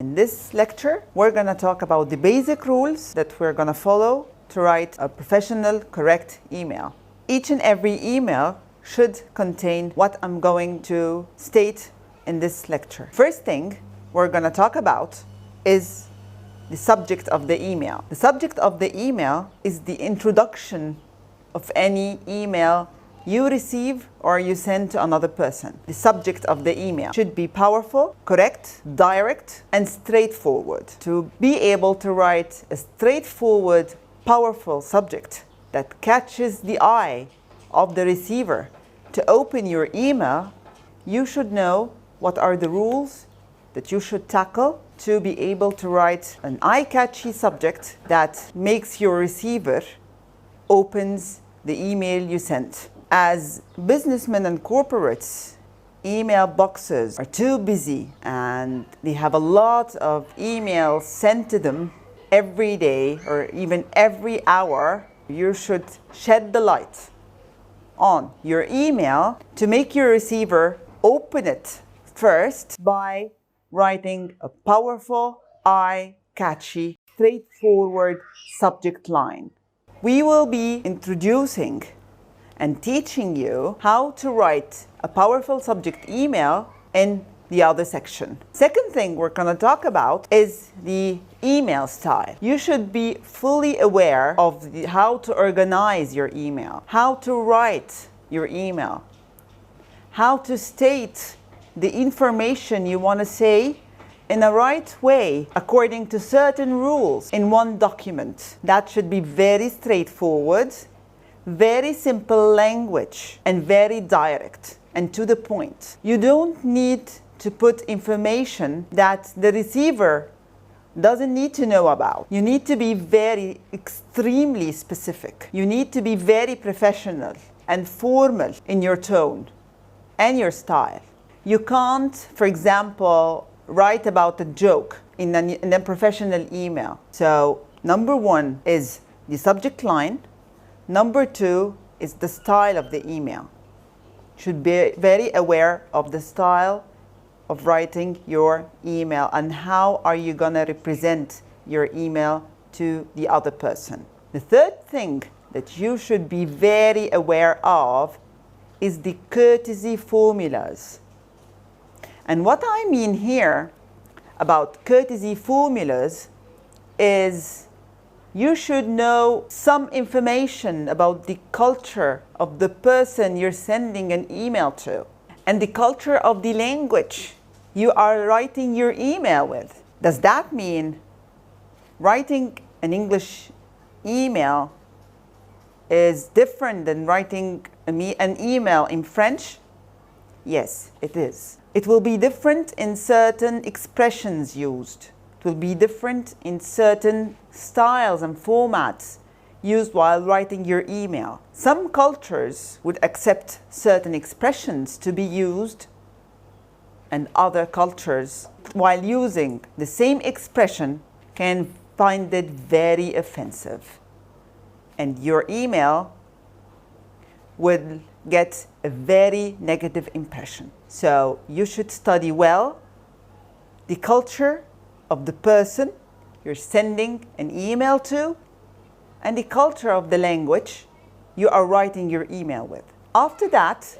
In this lecture, we're going to talk about the basic rules that we're going to follow to write a professional, correct email. Each and every email should contain what I'm going to state in this lecture. First thing we're going to talk about is the subject of the email. The subject of the email is the introduction of any email you receive or you send to another person. The subject of the email should be powerful, correct, direct, and straightforward. To be able to write a straightforward, powerful subject that catches the eye of the receiver to open your email, you should know what are the rules that you should tackle to be able to write an eye-catchy subject that makes your receiver opens the email you sent. As businessmen and corporates, email boxes are too busy and they have a lot of emails sent to them every day or even every hour. You should shed the light on your email to make your receiver open it first by writing a powerful, eye-catchy, straightforward subject line. We will be introducing and teaching you how to write a powerful subject email in the other section. Second thing we're going to talk about is the email style. You should be fully aware of how to organize your email, how to write your email, how to state the information you want to say in a right way according to certain rules in one document. That should be very straightforward, very simple language, and very direct and to the point. You don't need to put information that the receiver doesn't need to know about. You need to be very extremely specific. You need to be very professional and formal in your tone and your style. You can't, for example, write about a joke in a professional email. So number one is the subject line. Number two is the style of the email. Should be very aware of the style of writing your email and how are you going to represent your email to the other person. The third thing that you should be very aware of is the courtesy formulas. And what I mean here about courtesy formulas is you should know some information about the culture of the person you're sending an email to and the culture of the language you are writing your email with. Does that mean writing an English email is different than writing an email in French? Yes, it is. It will be different in certain expressions used. It will be different in certain styles and formats used while writing your email. Some cultures would accept certain expressions to be used, and other cultures, while using the same expression, can find it very offensive. And your email will get a very negative impression. So you should study well the culture of the person you're sending an email to and the culture of the language you are writing your email with. After that,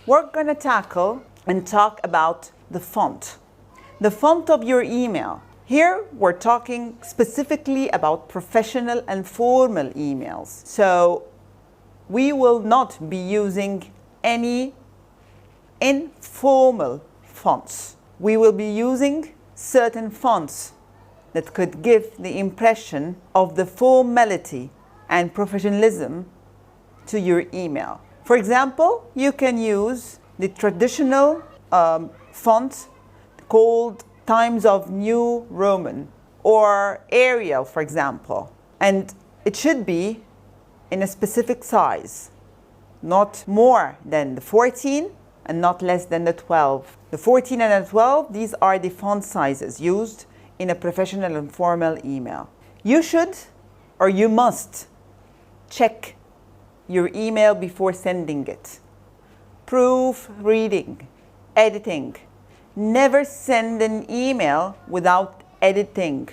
we're going to tackle and talk about the font. The font of your email. Here we're talking specifically about professional and formal emails. So we will not be using any informal fonts. We will be using certain fonts that could give the impression of the formality and professionalism to your email. For example, you can use the traditional font called Times of New Roman or Arial, for example. And it should be in a specific size, not more than the 14 and not less than the 12. The 14 and the 12, these are the font sizes used in a professional and formal email. You should or you must check your email before sending it. Proofreading, editing, Never send an email without editing.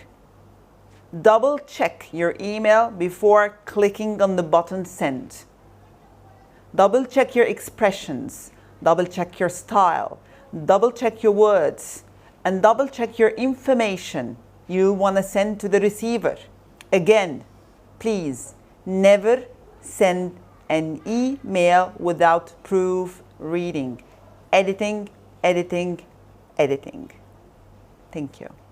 Double check your email before clicking on the button send. Double check your expressions, double check your style, double check your words, and double check your information you want to send to the receiver. Again, please never send an email without proofreading. Editing, editing, editing. Thank you.